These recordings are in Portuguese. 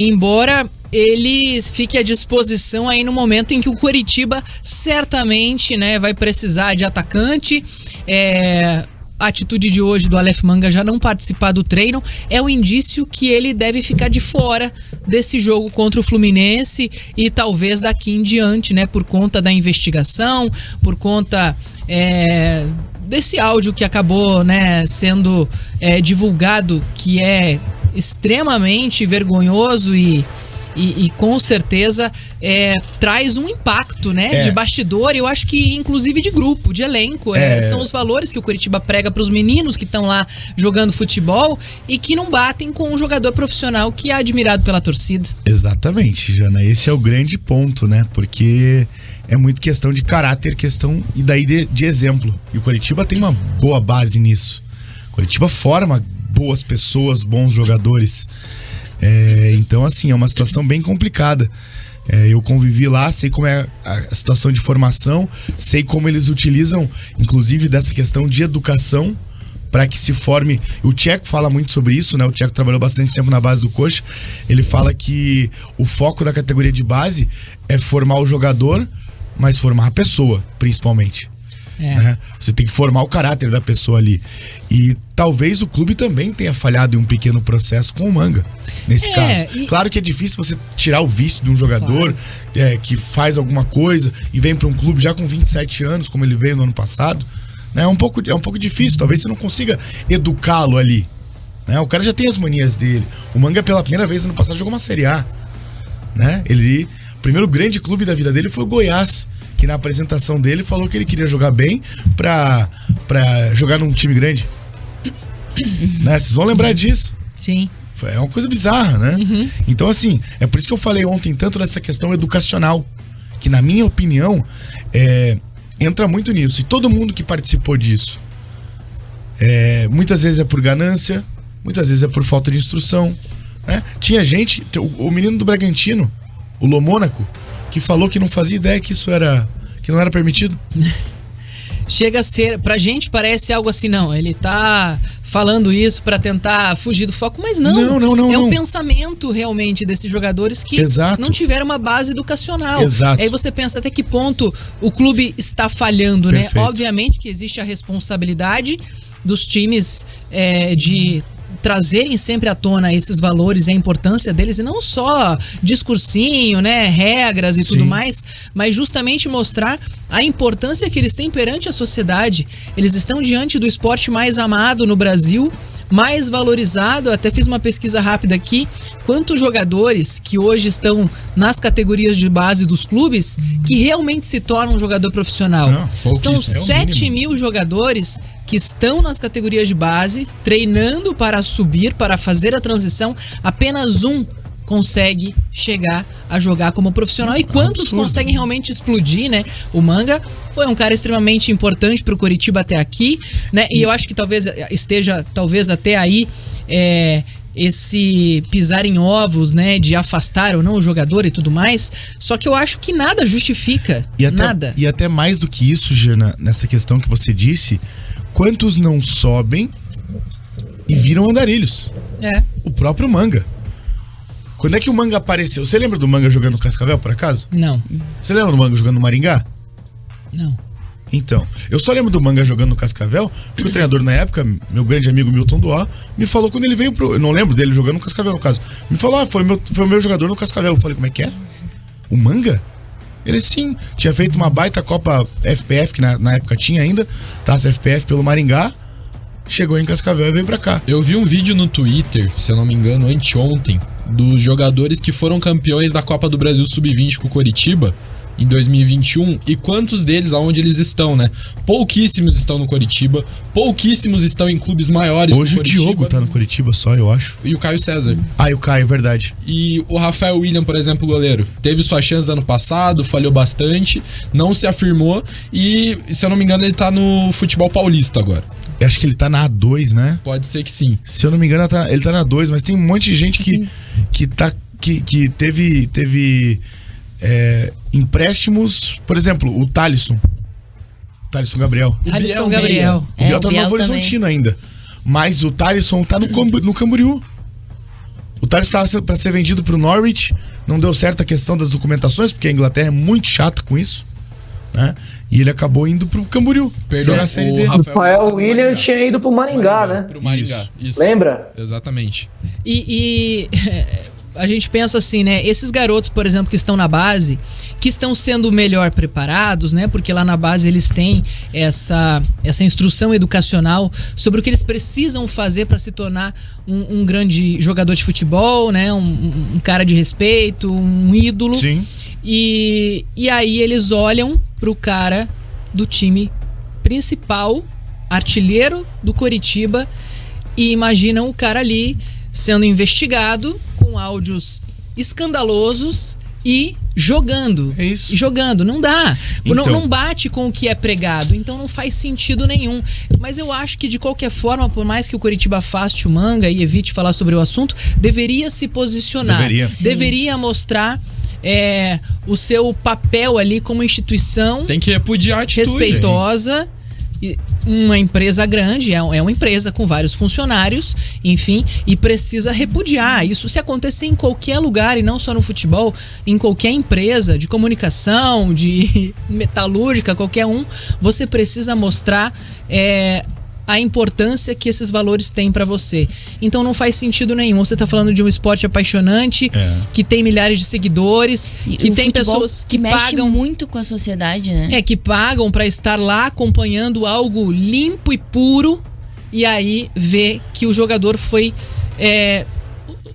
Embora ele fique à disposição aí no momento em que o Coritiba certamente, né, vai precisar de atacante. A atitude de hoje do Aleph Manga já não participar do treino é um indício que ele deve ficar de fora desse jogo contra o Fluminense e talvez daqui em diante, né, por conta da investigação, por conta desse áudio que acabou, né, sendo divulgado, que é extremamente vergonhoso e com certeza traz um impacto, né, de bastidor, eu acho que inclusive de grupo, de elenco. São os valores que o Coritiba prega para os meninos que estão lá jogando futebol e que não batem com um jogador profissional que é admirado pela torcida. Exatamente, Jana, esse é o grande ponto, né, porque é muito questão de caráter, questão e daí de exemplo, e o Coritiba tem uma boa base nisso. O Coritiba forma boas pessoas, bons jogadores. Então, assim, é uma situação bem complicada. Eu convivi lá, sei como é a situação de formação, sei como eles utilizam, inclusive, dessa questão de educação para que se forme. O Tcheco fala muito sobre isso, né? O Tcheco trabalhou bastante tempo na base do Coxa. Ele fala que o foco da categoria de base é formar o jogador, mas formar a pessoa, principalmente. Né? Você tem que formar o caráter da pessoa ali. E talvez o clube também tenha falhado em um pequeno processo com o Manga, nesse caso. Claro que é difícil você tirar o vício de um jogador que faz alguma coisa e vem para um clube já com 27 anos, como ele veio no ano passado. É um pouco difícil, talvez você não consiga educá-lo ali. Né? O cara já tem as manias dele. O Manga, pela primeira vez ano passado, jogou uma Série A. Né? O primeiro grande clube da vida dele foi o Goiás, que na apresentação dele falou que ele queria jogar bem pra jogar num time grande. Né? Vocês vão lembrar disso. Sim. É uma coisa bizarra, né? Então, assim, é por isso que eu falei ontem tanto dessa questão educacional, que na minha opinião entra muito nisso. E todo mundo que participou disso, muitas vezes é por ganância, muitas vezes é por falta de instrução, né? Tinha gente, o menino do Bragantino, o Lomônaco, que falou que não fazia ideia que que não era permitido. Chega a ser, pra gente parece algo assim, não, ele tá falando isso pra tentar fugir do foco, mas não. É um pensamento realmente desses jogadores que não tiveram uma base educacional. Exato. Aí você pensa até que ponto o clube está falhando, Perfeito. né? Obviamente que existe a responsabilidade dos times de trazerem sempre à tona esses valores e a importância deles, e não só discursinho, né, regras e tudo mais, mas justamente mostrar a importância que eles têm perante a sociedade. Eles estão diante do esporte mais amado no Brasil, mais valorizado. Até fiz uma pesquisa rápida aqui, quantos jogadores que hoje estão nas categorias de base dos clubes que realmente se tornam um jogador profissional. São 7 mil jogadores que estão nas categorias de base, treinando para subir, para fazer a transição. Apenas um consegue chegar a jogar como profissional. E quantos conseguem realmente explodir, né? O Manga foi um cara extremamente importante para o Coritiba até aqui, né? E eu acho que talvez esteja até aí esse pisar em ovos, né, de afastar ou não o jogador e tudo mais. Só que eu acho que nada justifica, nada. E até mais do que isso, Jana, nessa questão que você disse, quantos não sobem e viram andarilhos? O próprio Manga. Quando é que o Manga apareceu? Você lembra do Manga jogando no Cascavel, por acaso? Não. Você lembra do Manga jogando no Maringá? Não. Então, eu só lembro do Manga jogando no Cascavel, porque o treinador na época, meu grande amigo Milton Duó, me falou quando ele veio eu não lembro dele jogando no Cascavel, no caso. Me falou, foi o meu jogador no Cascavel. Eu falei, como é que é? O Manga? Ele sim, tinha feito uma baita Copa FPF, que na época tinha ainda, taça FPF pelo Maringá, chegou em Cascavel e veio pra cá. Eu vi um vídeo no Twitter, se eu não me engano, anteontem, dos jogadores que foram campeões da Copa do Brasil Sub-20 com o Coritiba em 2021, e quantos deles aonde eles estão, né? Pouquíssimos estão no Coritiba, pouquíssimos estão em clubes maiores. Hoje o Diogo tá no Coritiba só, eu acho. E o Caio César. E o Caio, verdade. E o Rafael William, por exemplo, goleiro, teve sua chance ano passado, falhou bastante, não se afirmou, e, se eu não me engano, ele tá no futebol paulista agora. Eu acho que ele tá na A2, né? Pode ser que sim. Se eu não me engano, ele tá na A2, mas tem um monte de gente que teve empréstimos, por exemplo, o Thalisson Gabriel. Thalisson Gabriel. O Biel tá no Novo Horizontino ainda. Mas o Thalisson tá no Camboriú. Tales estava para ser vendido para o Norwich, não deu certo a questão das documentações, porque a Inglaterra é muito chata com isso, né? E ele acabou indo pro Camboriú. Perdeu jogar a Série D. Rafael William tinha ido pro Maringá, né? Pro Maringá. Isso. Lembra? Exatamente. E a gente pensa assim, né? Esses garotos, por exemplo, que estão na base, que estão sendo melhor preparados, né? Porque lá na base eles têm essa instrução educacional sobre o que eles precisam fazer para se tornar um grande jogador de futebol, né? Um cara de respeito, um ídolo. Sim. E aí eles olham pro cara do time principal, artilheiro do Coritiba, e imaginam o cara ali sendo investigado com áudios escandalosos e jogando. É isso. Jogando. Não dá. Então. Não bate com o que é pregado. Então não faz sentido nenhum. Mas eu acho que, de qualquer forma, por mais que o Coritiba afaste o Manga e evite falar sobre o assunto, deveria se posicionar. Deveria mostrar o seu papel ali como instituição. Tem que repudiar a atitude. Respeitosa. Uma empresa grande, é uma empresa com vários funcionários, enfim, e precisa repudiar. Isso se acontecer em qualquer lugar e não só no futebol, em qualquer empresa de comunicação, de metalúrgica, qualquer um, você precisa mostrar a importância que esses valores têm pra você. Então não faz sentido nenhum. Você tá falando de um esporte apaixonante, que tem milhares de seguidores, que tem pessoas que mexe pagam muito com a sociedade, né? que pagam pra estar lá acompanhando algo limpo e puro, e aí vê que o jogador foi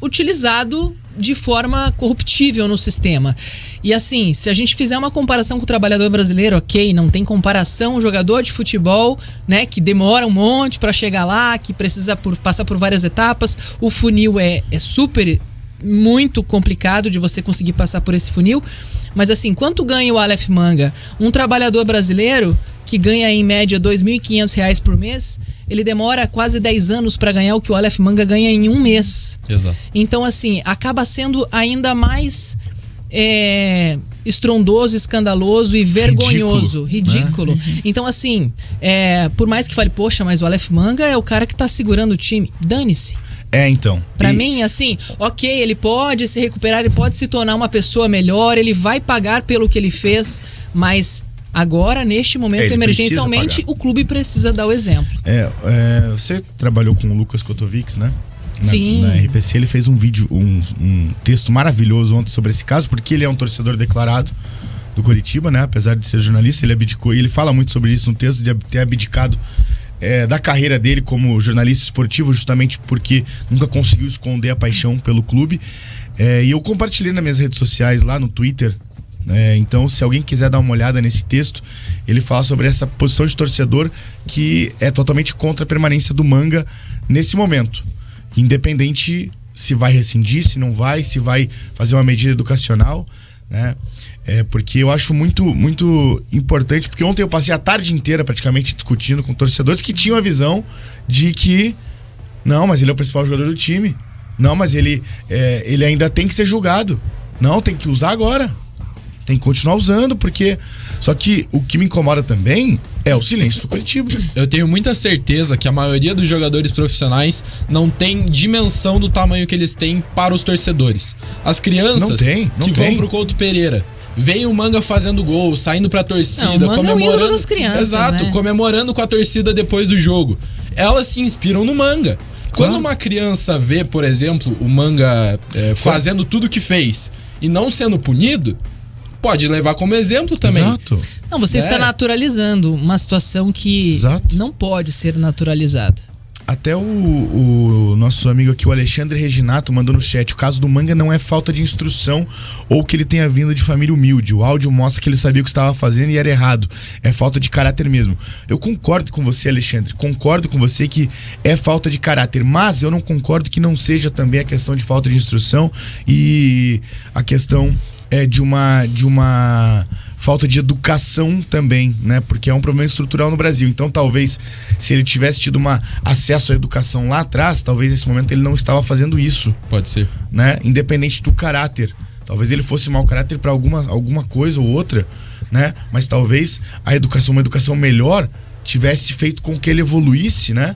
utilizado de forma corruptível no sistema. E assim, se a gente fizer uma comparação com o trabalhador brasileiro, ok, não tem comparação, o jogador de futebol, né, que demora um monte pra chegar lá, que precisa passar por várias etapas, o funil é super, muito complicado de você conseguir passar por esse funil, mas assim, quanto ganha o Aleph Manga? Um trabalhador brasileiro que ganha em média R$ 2.500 por mês, ele demora quase 10 anos para ganhar o que o Aleph Manga ganha em um mês. Exato. Então, assim, acaba sendo ainda mais estrondoso, escandaloso e vergonhoso. Ridículo. Né? Então, assim, por mais que fale, poxa, mas o Aleph Manga é o cara que tá segurando o time. Dane-se. Então. Pra mim, assim, ok, ele pode se recuperar, ele pode se tornar uma pessoa melhor, ele vai pagar pelo que ele fez, mas agora, neste momento, emergencialmente, o clube precisa dar o exemplo. Você trabalhou com o Lucas Kotovics, né? Sim. Na RPC, ele fez um vídeo, um texto maravilhoso ontem sobre esse caso, porque ele é um torcedor declarado do Coritiba, né? Apesar de ser jornalista, ele abdicou, e ele fala muito sobre isso no texto, de ter abdicado da carreira dele como jornalista esportivo, justamente porque nunca conseguiu esconder a paixão pelo clube. E eu compartilhei nas minhas redes sociais, lá no Twitter. Então, se alguém quiser dar uma olhada nesse texto, ele fala sobre essa posição de torcedor que é totalmente contra a permanência do Manga nesse momento. Independente se vai rescindir, se não vai, se vai fazer uma medida educacional, né? Porque eu acho muito, muito importante, porque ontem eu passei a tarde inteira praticamente discutindo com torcedores que tinham a visão de que não, mas ele é o principal jogador do time. Não, mas ele ainda tem que ser julgado. Não, tem que usar agora. Tem que continuar usando, porque... Só que o que me incomoda também é o silêncio do Coritiba. Eu tenho muita certeza que a maioria dos jogadores profissionais não tem dimensão do tamanho que eles têm para os torcedores. As crianças não vão pro Couto Pereira, veem o Manga fazendo gol, saindo pra torcida, o Manga comemorando. É o ídolo das crianças, exato, né? Comemorando com a torcida depois do jogo. Elas se inspiram no Manga. Claro. Quando uma criança vê, por exemplo, o Manga fazendo tudo que fez e não sendo punido, pode levar como exemplo também. Exato. Não, você está naturalizando uma situação que não pode ser naturalizada. Até o nosso amigo aqui, o Alexandre Reginato, mandou no chat: o caso do Manga não é falta de instrução ou que ele tenha vindo de família humilde. O áudio mostra que ele sabia o que estava fazendo e era errado. É falta de caráter mesmo. Eu concordo com você, Alexandre. Concordo com você que é falta de caráter, mas eu não concordo que não seja também a questão de falta de instrução e a questão de uma falta de educação também, né? Porque é um problema estrutural no Brasil. Então, talvez, se ele tivesse tido acesso à educação lá atrás, talvez nesse momento ele não estava fazendo isso. Pode ser. Né? Independente do caráter. Talvez ele fosse mau caráter para alguma coisa ou outra, né? Mas talvez uma educação melhor, tivesse feito com que ele evoluísse, né?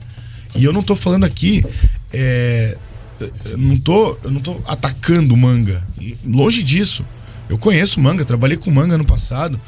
E eu não tô falando aqui eu não tô atacando o Manga. E longe disso. Eu conheço o Manga, trabalhei com o Manga no passado.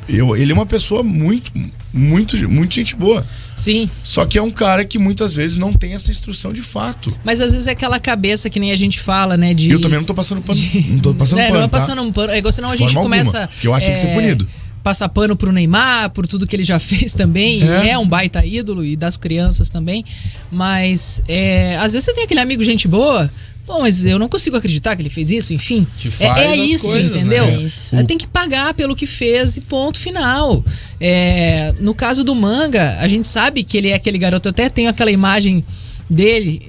Ele é uma pessoa muito gente boa. Sim. Só que é um cara que muitas vezes não tem essa instrução de fato. Mas às vezes é aquela cabeça que nem a gente fala, né? De... Eu também não tô passando pano. Não tô passando pano. Não é passando um pano. Senão a gente começa. Que eu acho que tem que ser punido. Passar pano pro Neymar, por tudo que ele já fez também. É um baita ídolo, e das crianças também. Mas às vezes você tem aquele amigo gente boa. Bom, mas eu não consigo acreditar que ele fez isso, enfim. Que faz isso, coisas, entendeu? Né? É isso. Tem que pagar pelo que fez e ponto final. No caso do Manga, a gente sabe que ele é aquele garoto. Eu até tenho aquela imagem dele,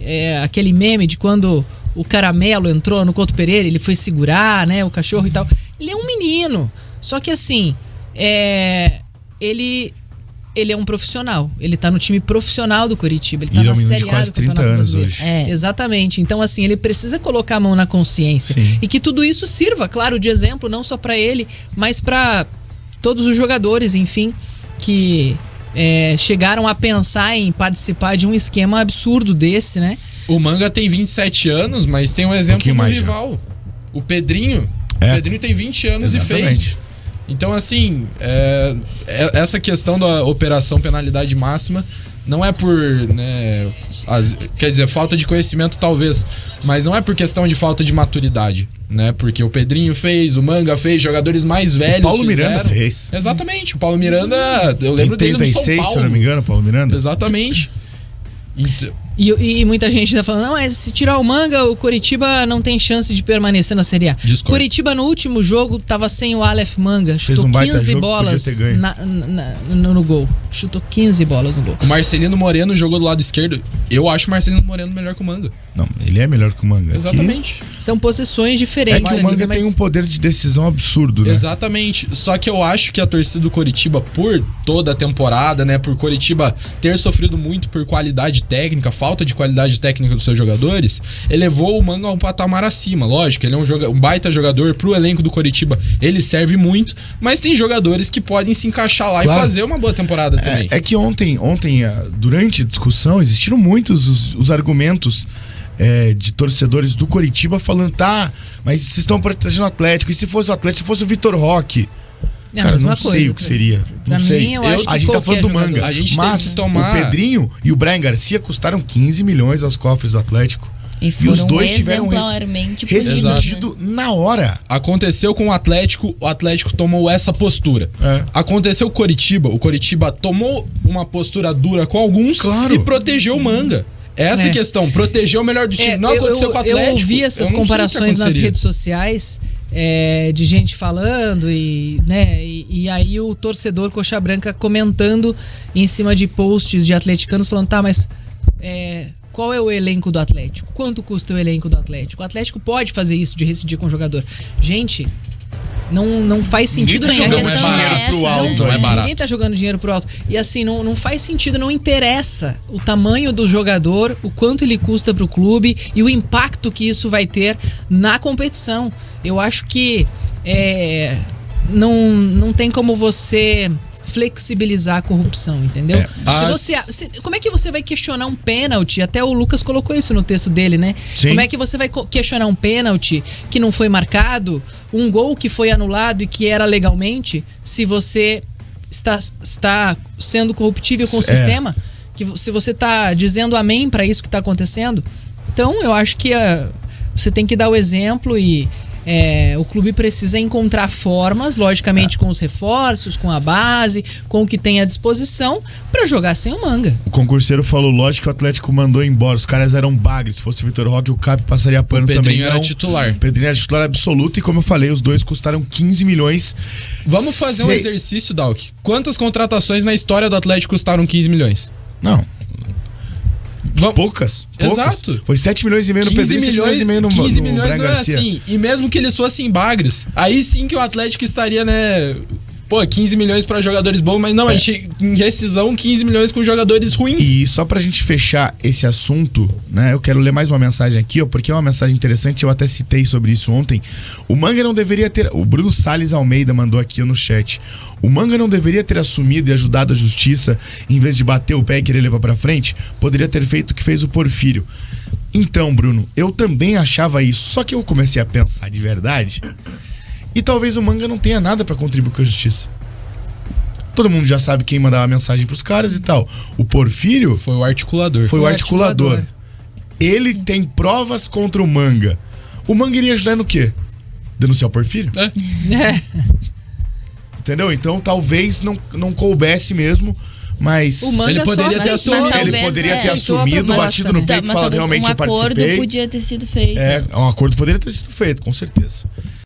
aquele meme de quando o Caramelo entrou no Couto Pereira, ele foi segurar, né, o cachorro e tal. Ele é um menino. Só que assim, ele é um profissional. Ele tá no time profissional do Coritiba. Ele tá na Série A do Campeonato Brasileiro. Exatamente. Então, assim, ele precisa colocar a mão na consciência. Sim. E que tudo isso sirva, claro, de exemplo, não só pra ele, mas pra todos os jogadores, enfim, que chegaram a pensar em participar de um esquema absurdo desse, né? O Manga tem 27 anos, mas tem um exemplo do rival. O Pedrinho. O Pedrinho tem 20 anos. Exatamente. E fez. Então, assim, essa questão da operação penalidade máxima não é por, né, quer dizer, falta de conhecimento talvez, mas não é por questão de falta de maturidade, né? Porque o Pedrinho fez, o Manga fez, jogadores mais velhos o Paulo Miranda fez. Exatamente, o Paulo Miranda, eu lembro dele no São Paulo. Se eu não me engano, Paulo Miranda. Exatamente. E muita gente tá falando, não, mas se tirar o Manga, o Coritiba não tem chance de permanecer na Série A. Discord. Coritiba no último jogo tava sem o Aleph Manga, chutou 15 bolas no gol. Chutou 15 bolas no gol. O Marcelino Moreno jogou do lado esquerdo. Eu acho o Marcelino Moreno melhor que o Manga. Não, ele é melhor que o Manga. Exatamente. São posições diferentes. É que o Manga tem um poder de decisão absurdo, né? Exatamente. Só que eu acho que a torcida do Coritiba, por toda a temporada, né, por Coritiba ter sofrido muito por qualidade técnica, falta de qualidade técnica dos seus jogadores, elevou o Manga a um patamar acima. Lógico, ele é um baita jogador pro elenco do Coritiba, ele serve muito, mas tem jogadores que podem se encaixar lá e fazer uma boa temporada também. É que ontem, durante a discussão, existiram muitos os argumentos de torcedores do Coritiba falando, mas vocês estão protegendo o Atlético, e se fosse o Atlético, se fosse o Vitor Roque? Cara, não sei o que seria. Não sei. A gente tá falando do Manga. Mas o Pedrinho e o Brian Garcia custaram 15 milhões aos cofres do Atlético. E os dois tiveram rescindido na hora. Aconteceu com o Atlético tomou essa postura. Aconteceu com o Coritiba tomou uma postura dura com alguns e protegeu o Manga. Essa questão, protegeu o melhor do time. Não aconteceu com o Atlético. Eu ouvi essas comparações nas redes sociais, de gente falando e aí o torcedor Coxa Branca comentando em cima de posts de atleticanos falando, mas qual é o elenco do Atlético? Quanto custa o elenco do Atlético? O Atlético pode fazer isso de rescindir com o jogador. Gente, não faz sentido nenhum. Não é barato pro alto. Não é barato. Ninguém tá jogando dinheiro pro alto. E assim, não faz sentido, não interessa o tamanho do jogador, o quanto ele custa pro clube e o impacto que isso vai ter na competição. Eu acho que não tem como você flexibilizar a corrupção, entendeu? Como é que você vai questionar um pênalti? Até o Lucas colocou isso no texto dele, né? Sim. Como é que você vai questionar um pênalti que não foi marcado, um gol que foi anulado e que era legalmente, se você está sendo corruptível com o sistema? Se você está dizendo amém para isso que está acontecendo? Então, eu acho que você tem que dar o exemplo e o clube precisa encontrar formas, logicamente com os reforços, com a base, com o que tem à disposição, para jogar sem o Manga. O concurseiro falou, lógico que o Atlético mandou embora, os caras eram bagres, se fosse o Vitor Roque, o Cap passaria pano também. O Pedrinho era titular. O Pedrinho era titular absoluto e, como eu falei, os dois custaram 15 milhões. Vamos fazer um exercício, Dalk. Quantas contratações na história do Atlético custaram 15 milhões? Não. Poucas. Exato. Foi 7 milhões e meio no Pedrinho, 7 milhões e meio no 15 milhões não é Garcia. assim. E mesmo que eles fossem bagres, aí sim que o Atlético estaria, 15 milhões pra jogadores bons, mas não, a gente em rescisão 15 milhões com jogadores ruins. E só pra gente fechar esse assunto, eu quero ler mais uma mensagem aqui, porque é uma mensagem interessante, eu até citei sobre isso ontem. O Manga não deveria ter... O Bruno Salles Almeida mandou aqui no chat. O Manga não deveria ter assumido e ajudado a justiça, em vez de bater o pé e querer levar pra frente? Poderia ter feito o que fez o Porfírio. Então, Bruno, eu também achava isso, só que eu comecei a pensar de verdade e talvez o Manga não tenha nada pra contribuir com a justiça. Todo mundo já sabe quem mandava mensagem pros caras e tal. O Porfírio Foi o articulador. foi o articulador. Ele tem provas contra o Manga. O Manga iria ajudar no quê? Denunciar o Porfírio? Entendeu? Então talvez não coubesse mesmo, mas O Manga Ele poderia só ter aceitou. assumido. ele talvez, poderia ter aceitou a assumido, proposta, batido no né? peito e Mas falado talvez realmente eu um acordo participei. podia ter sido feito. Um acordo poderia ter sido feito, com certeza.